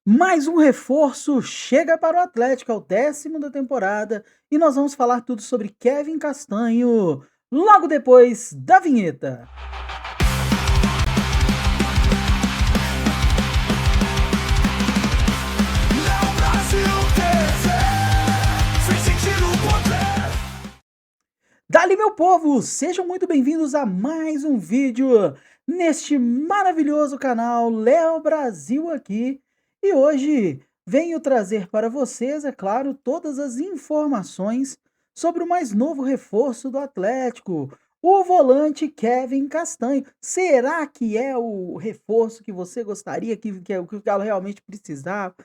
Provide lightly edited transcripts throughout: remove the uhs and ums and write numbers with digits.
Mais um reforço chega para o Atlético, é o 10º da temporada, e nós vamos falar tudo sobre Kevin Castanho, logo depois da vinheta. Dali, meu povo, sejam muito bem-vindos a mais um vídeo neste maravilhoso canal Léo Brasil aqui. E hoje venho trazer para vocês, é claro, todas as informações sobre o mais novo reforço do Atlético, o volante Kevin Castanho. Será que é o reforço que você gostaria, que é o que o Galo realmente precisava?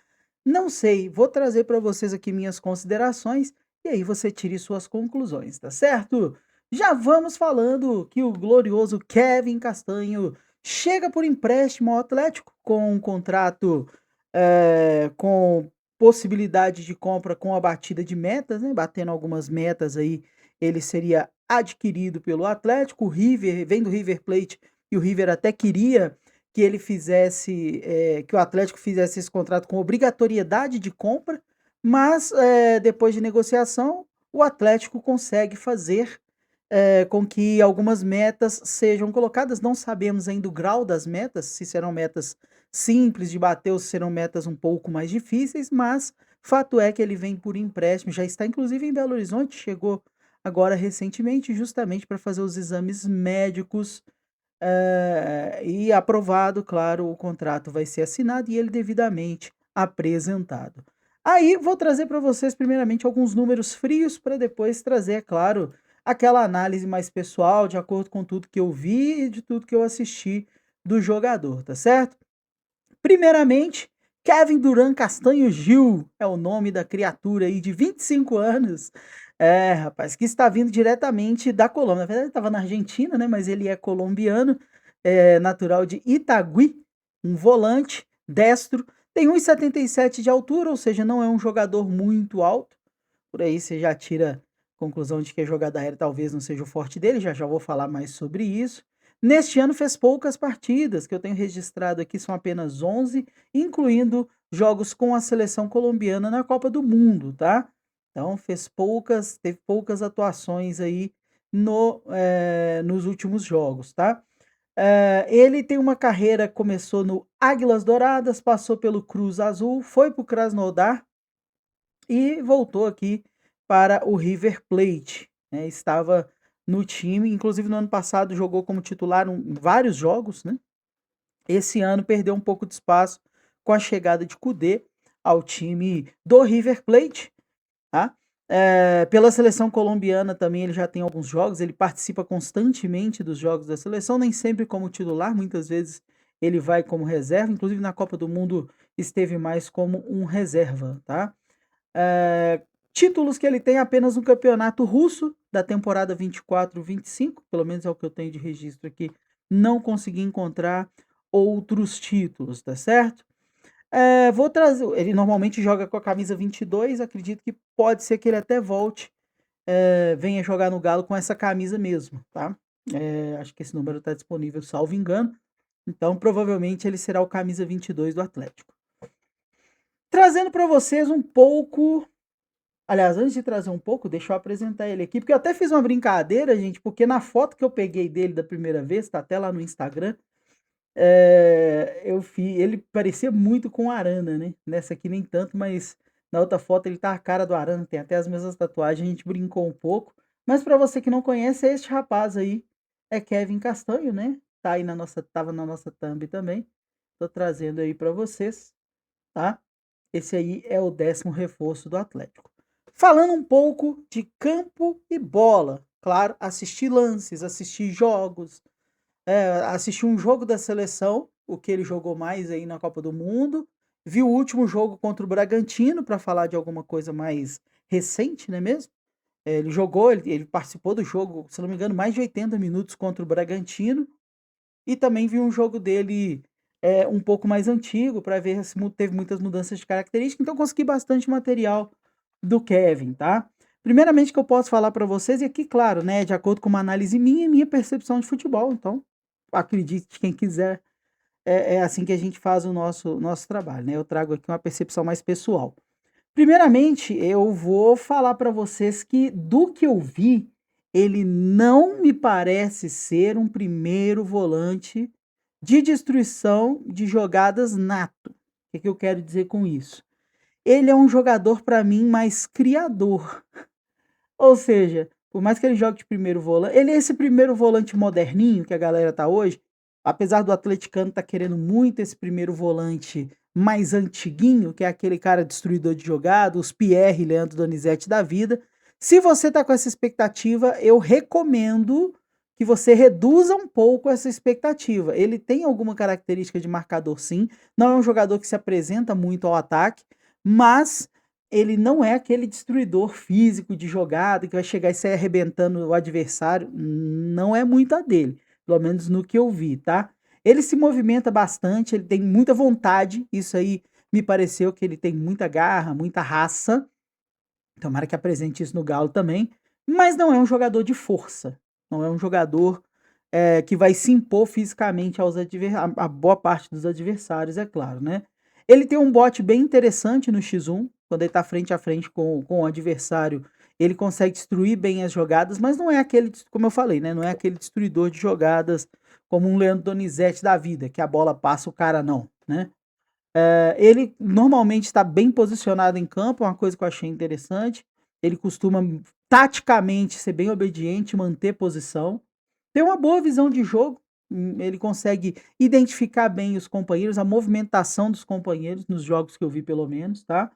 Não sei, vou trazer para vocês aqui minhas considerações e aí você tire suas conclusões, tá certo? Já vamos falando que o glorioso Kevin Castanho chega por empréstimo ao Atlético com um contrato com possibilidade de compra com a batida de metas, né? Batendo algumas metas aí, ele seria adquirido pelo Atlético. O River vem do River Plate e o River até queria que ele fizesse, que o Atlético fizesse esse contrato com obrigatoriedade de compra, mas depois de negociação, o Atlético consegue fazer com que algumas metas sejam colocadas. Não sabemos ainda o grau das metas, se serão metas simples de bater ou se serão metas um pouco mais difíceis, mas fato é que ele vem por empréstimo, já está inclusive em Belo Horizonte, chegou agora recentemente, justamente para fazer os exames médicos. E aprovado, claro, o contrato vai ser assinado e ele devidamente apresentado. Aí vou trazer para vocês primeiramente alguns números frios para depois trazer, é claro, aquela análise mais pessoal, de acordo com tudo que eu vi e de tudo que eu assisti do jogador, tá certo? Primeiramente, Kevin Duran Castanho Gil é o nome da criatura aí de 25 anos. É, rapaz, que está vindo diretamente da Colômbia. Na verdade, ele estava na Argentina, né? Mas ele é colombiano, natural de Itagüí, um volante destro, tem 1,77 de altura, ou seja, não é um jogador muito alto. Por aí você já tira a conclusão de que a jogada aérea talvez não seja o forte dele, já já vou falar mais sobre isso. Neste ano fez poucas partidas, que eu tenho registrado aqui são apenas 11, incluindo jogos com a seleção colombiana na Copa do Mundo, tá? Então teve poucas atuações aí nos últimos jogos, tá? Ele tem uma carreira, começou no Águilas Douradas, passou pelo Cruz Azul, foi para o Krasnodar e voltou aqui para o River Plate, né? Estava no time, inclusive no ano passado jogou como titular em vários jogos, né? Esse ano perdeu um pouco de espaço com a chegada de Kudê ao time do River Plate, tá? Pela seleção colombiana também ele já tem alguns jogos, ele participa constantemente dos jogos da seleção, nem sempre como titular, muitas vezes ele vai como reserva, inclusive na Copa do Mundo esteve mais como um reserva, tá? Títulos que ele tem apenas no campeonato russo da temporada 24-25, pelo menos é o que eu tenho de registro aqui, não consegui encontrar outros títulos, tá certo? Vou trazer, ele normalmente joga com a camisa 22, acredito que pode ser que ele até volte, venha jogar no Galo com essa camisa mesmo, tá? Acho que esse número está disponível, salvo engano, então provavelmente ele será o camisa 22 do Atlético. Trazendo para vocês um pouco. Aliás, antes de trazer um pouco, deixa eu apresentar ele aqui, porque eu até fiz uma brincadeira, gente, porque na foto que eu peguei dele da primeira vez, tá até lá no Instagram, ele parecia muito com o Arana, né? Nessa aqui nem tanto, mas na outra foto ele tá a cara do Arana, tem até as mesmas tatuagens, a gente brincou um pouco. Mas para você que não conhece, é este rapaz aí, é Kevin Castanho, né? Tá aí tava na nossa thumb também. Tô trazendo aí para vocês, tá? Esse aí é o 10º reforço do Atlético. Falando um pouco de campo e bola, claro, assisti lances, assisti jogos, assisti um jogo da seleção, o que ele jogou mais aí na Copa do Mundo, vi o último jogo contra o Bragantino, para falar de alguma coisa mais recente, não é mesmo? Ele jogou, ele participou do jogo, se não me engano, mais de 80 minutos contra o Bragantino, e também vi um jogo dele um pouco mais antigo, para ver se teve muitas mudanças de característica, então consegui bastante material do Kevin, tá? Primeiramente que eu posso falar para vocês, e aqui, claro, né, de acordo com uma análise minha e minha percepção de futebol, então acredite quem quiser é assim que a gente faz o nosso trabalho, né, eu trago aqui uma percepção mais pessoal. Primeiramente, eu vou falar para vocês que, do que eu vi, ele não me parece ser um primeiro volante de destruição de jogadas nato. O que que eu quero dizer com isso? Ele é um jogador, para mim, mais criador. Ou seja, por mais que ele jogue de primeiro volante, ele é esse primeiro volante moderninho que a galera tá hoje, apesar do atleticano tá querendo muito esse primeiro volante mais antiguinho, que é aquele cara destruidor de jogada, os Pierre, Leandro Donizete da vida. Se você tá com essa expectativa, eu recomendo que você reduza um pouco essa expectativa. Ele tem alguma característica de marcador, sim, não é um jogador que se apresenta muito ao ataque, mas ele não é aquele destruidor físico de jogada que vai chegar e sair arrebentando o adversário, não é muito a dele, pelo menos no que eu vi, tá. Ele se movimenta bastante, ele tem muita vontade, isso aí me pareceu que ele tem muita garra, muita raça, tomara que apresente isso no Galo também, mas não é um jogador de força, não é um jogador, que vai se impor fisicamente aos adver a boa parte dos adversários, é claro, né. Ele tem um bote bem interessante no X1, quando ele tá frente a frente com o adversário, ele consegue destruir bem as jogadas, mas não é aquele como eu falei, né, não é aquele destruidor de jogadas como um Leandro Donizete da vida, que a bola passa, o cara não, né. Ele normalmente está bem posicionado em campo, é uma coisa que eu achei interessante. Ele costuma taticamente ser bem obediente, manter posição. Tem uma boa visão de jogo, ele consegue identificar bem os companheiros, a movimentação dos companheiros, nos jogos que eu vi pelo menos, tá.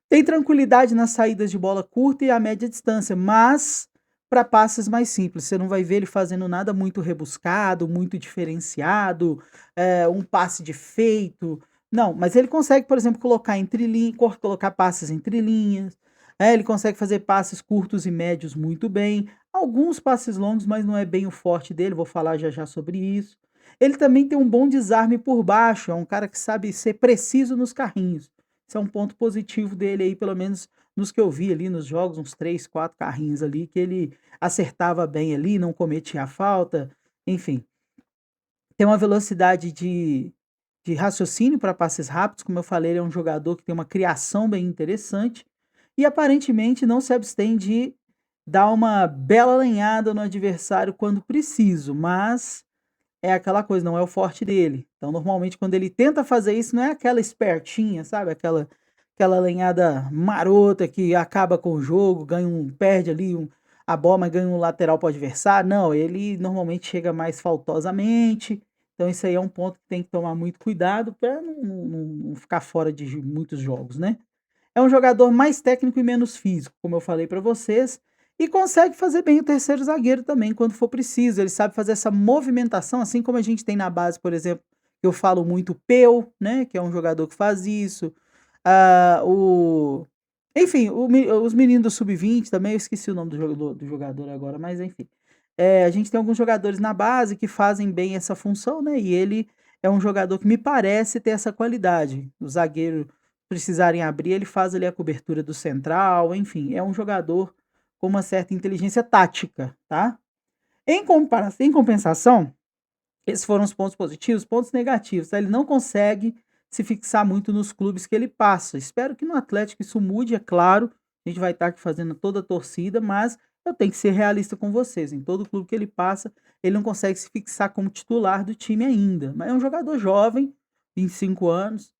Tem tranquilidade nas saídas de bola curta e a média distância, mas para passes mais simples, você não vai ver ele fazendo nada muito rebuscado, muito diferenciado, um passe de feito, não, mas ele consegue, por exemplo, colocar entre linha colocar passes entre linhas, ele consegue fazer passes curtos e médios muito bem, alguns passes longos, mas não é bem o forte dele, vou falar já já sobre isso. Ele também tem um bom desarme por baixo, é um cara que sabe ser preciso nos carrinhos. Isso é um ponto positivo dele aí, pelo menos nos que eu vi ali nos jogos, uns 3, 4 carrinhos ali, que ele acertava bem ali, não cometia falta, enfim. Tem uma velocidade de raciocínio para passes rápidos, como eu falei, ele é um jogador que tem uma criação bem interessante, e aparentemente não se abstém de dar uma bela lenhada no adversário quando preciso, mas é aquela coisa, não é o forte dele. Então, normalmente, quando ele tenta fazer isso, não é aquela espertinha, sabe, aquela lenhada marota que acaba com o jogo, ganha perde ali a bola, mas ganha um lateral para o adversário. Não, ele normalmente chega mais faltosamente. Então, isso aí é um ponto que tem que tomar muito cuidado para não ficar fora de muitos jogos, né? É um jogador mais técnico e menos físico, como eu falei para vocês, e consegue fazer bem o terceiro zagueiro também quando for preciso. Ele sabe fazer essa movimentação, assim como a gente tem na base, por exemplo, eu falo muito Peu, né, que é um jogador que faz isso. O enfim, os meninos do sub-20 também, eu esqueci o nome do jogador agora, mas enfim. A gente tem alguns jogadores na base que fazem bem essa função, né, e ele é um jogador que me parece ter essa qualidade. O zagueiro precisarem abrir, ele faz ali a cobertura do central, enfim, é um jogador com uma certa inteligência tática, tá. Em compensação, esses foram os pontos positivos, pontos negativos, tá, ele não consegue se fixar muito nos clubes que ele passa. Espero que no Atlético isso mude, é claro, a gente vai estar aqui fazendo toda a torcida, mas eu tenho que ser realista com vocês, em todo clube que ele passa, ele não consegue se fixar como titular do time ainda, mas é um jogador jovem, 25 anos,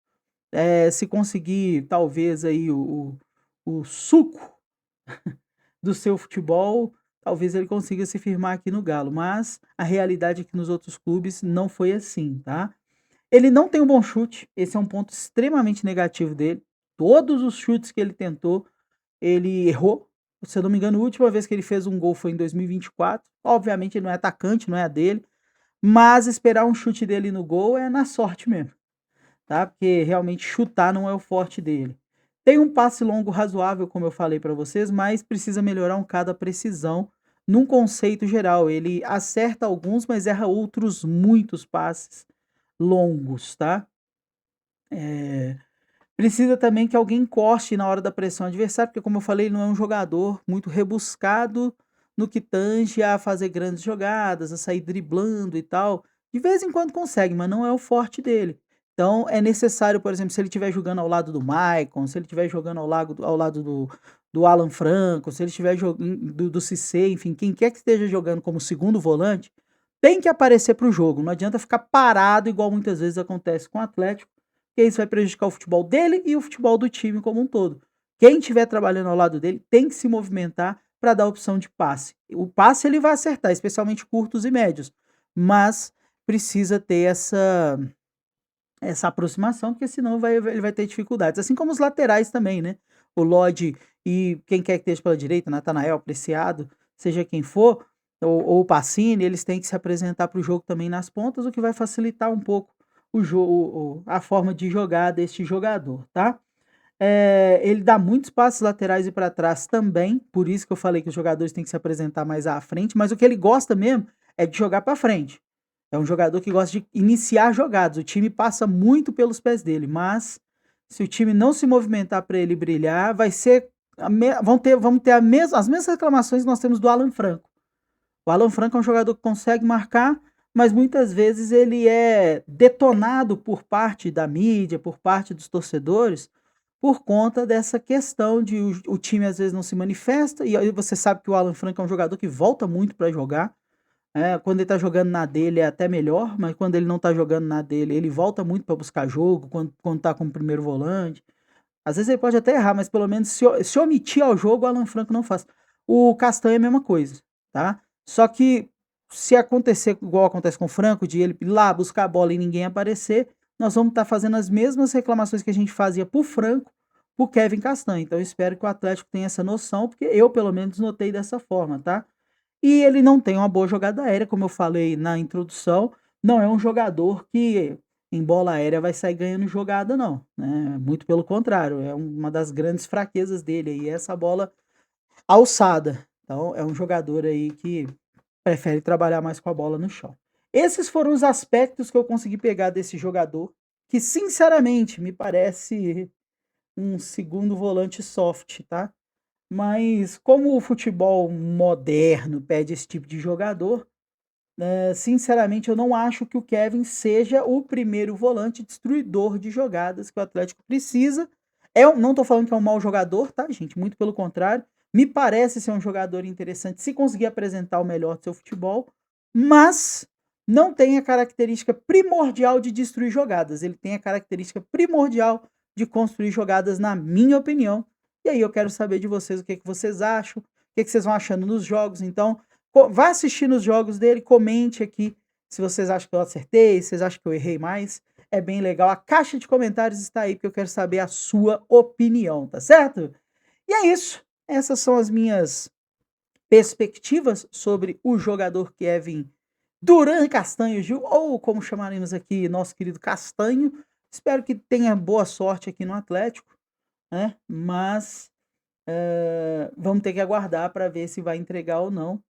se conseguir talvez aí o suco do seu futebol, talvez ele consiga se firmar aqui no Galo, mas a realidade é que nos outros clubes não foi assim, tá. Ele não tem um bom chute, esse é um ponto extremamente negativo dele, todos os chutes que ele tentou, ele errou. Se eu não me engano, a última vez que ele fez um gol foi em 2024, obviamente ele não é atacante, não é a dele, mas esperar um chute dele no gol é na sorte mesmo, tá, porque realmente chutar não é o forte dele. Tem um passe longo razoável, como eu falei para vocês, mas precisa melhorar um cada precisão num conceito geral. Ele acerta alguns, mas erra outros muitos passes longos, tá. Eh, Precisa também que alguém encoste na hora da pressão adversária, porque como eu falei, ele não é um jogador muito rebuscado no que tange a fazer grandes jogadas, a sair driblando e tal. De vez em quando consegue, mas não é o forte dele. Então é necessário, por exemplo, se ele estiver jogando ao lado do Maicon, se ele estiver jogando ao lado do Alan Franco, se ele estiver jogando do Cissé, enfim, quem quer que esteja jogando como segundo volante, tem que aparecer para o jogo. Não adianta ficar parado igual muitas vezes acontece com o Atlético, porque isso vai prejudicar o futebol dele e o futebol do time como um todo. Quem estiver trabalhando ao lado dele tem que se movimentar para dar opção de passe. O passe ele vai acertar, especialmente curtos e médios, mas precisa ter essa aproximação, porque senão ele vai ter dificuldades. Assim como os laterais também, né? O Lodi e quem quer que esteja pela direita, Natanael, Preciado, seja quem for, ou o Pacini, eles têm que se apresentar para o jogo também nas pontas, o que vai facilitar um pouco o jogo, a forma de jogar deste jogador, tá? Ele dá muitos passes laterais e para trás também, por isso que eu falei que os jogadores têm que se apresentar mais à frente, mas o que ele gosta mesmo é de jogar para frente. É um jogador que gosta de iniciar jogadas, o time passa muito pelos pés dele, mas se o time não se movimentar para ele brilhar, vai ser vamos ter as mesmas reclamações que nós temos do Alan Franco. O Alan Franco é um jogador que consegue marcar, mas muitas vezes ele é detonado por parte da mídia, por parte dos torcedores, por conta dessa questão de o time às vezes não se manifesta, e aí você sabe que o Alan Franco é um jogador que volta muito para jogar, quando ele tá jogando na dele é até melhor, mas quando ele não tá jogando na dele, ele volta muito para buscar jogo, quando tá como primeiro volante. Às vezes ele pode até errar, mas pelo menos se omitir ao jogo, o Alan Franco não faz. O Castanho é a mesma coisa, tá? Só que se acontecer igual acontece com o Franco, de ele ir lá buscar a bola e ninguém aparecer, nós vamos estar fazendo as mesmas reclamações que a gente fazia pro Franco, pro Kevin Castanho. Então eu espero que o Atlético tenha essa noção, porque eu pelo menos notei dessa forma, tá? E ele não tem uma boa jogada aérea, como eu falei na introdução, não é um jogador que em bola aérea vai sair ganhando jogada não, né, muito pelo contrário, é uma das grandes fraquezas dele aí, essa bola alçada. Então é um jogador aí que prefere trabalhar mais com a bola no chão. Esses foram os aspectos que eu consegui pegar desse jogador, que sinceramente me parece um segundo volante soft, tá? Mas como o futebol moderno pede esse tipo de jogador, sinceramente eu não acho que o Kevin seja o primeiro volante destruidor de jogadas que o Atlético precisa. Não estou falando que é um mau jogador, tá, gente? Muito pelo contrário. Me parece ser um jogador interessante se conseguir apresentar o melhor do seu futebol, mas não tem a característica primordial de destruir jogadas. Ele tem a característica primordial de construir jogadas, na minha opinião. E aí eu quero saber de vocês o que, que vocês acham, o que, que vocês vão achando nos jogos. Então, vá assistir nos jogos dele, comente aqui se vocês acham que eu acertei, se vocês acham que eu errei mais. É bem legal. A caixa de comentários está aí porque eu quero saber a sua opinião, tá certo? E é isso. Essas são as minhas perspectivas sobre o jogador Kevin Duran Castanho Gil, ou como chamaremos aqui, nosso querido Castanho. Espero que tenha boa sorte aqui no Atlético, né? Mas vamos ter que aguardar para ver se vai entregar ou não.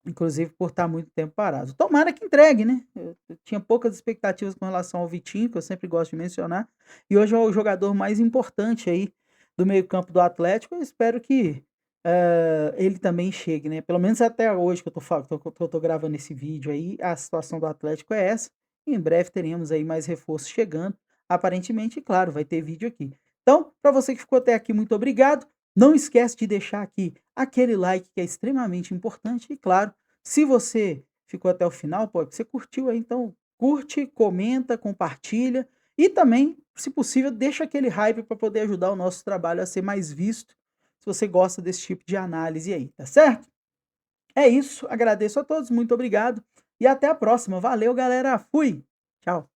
Inclusive por estar muito tempo parado. Tomara que entregue, né? Eu tinha poucas expectativas com relação ao Vitinho, que eu sempre gosto de mencionar, e hoje é o jogador mais importante aí do meio-campo do Atlético. Eu espero que ele também chegue, né? Pelo menos até hoje que eu tô gravando esse vídeo aí, a situação do Atlético é essa. E em breve teremos aí mais reforços chegando. Aparentemente, claro, vai ter vídeo aqui. Então, para você que ficou até aqui, muito obrigado. Não esquece de deixar aqui aquele like que é extremamente importante. E claro, se você ficou até o final, pô, você curtiu aí, então curte, comenta, compartilha e também, se possível, deixa aquele hype para poder ajudar o nosso trabalho a ser mais visto, se você gosta desse tipo de análise aí, tá certo? É isso, agradeço a todos, muito obrigado e até a próxima. Valeu, galera. Fui. Tchau.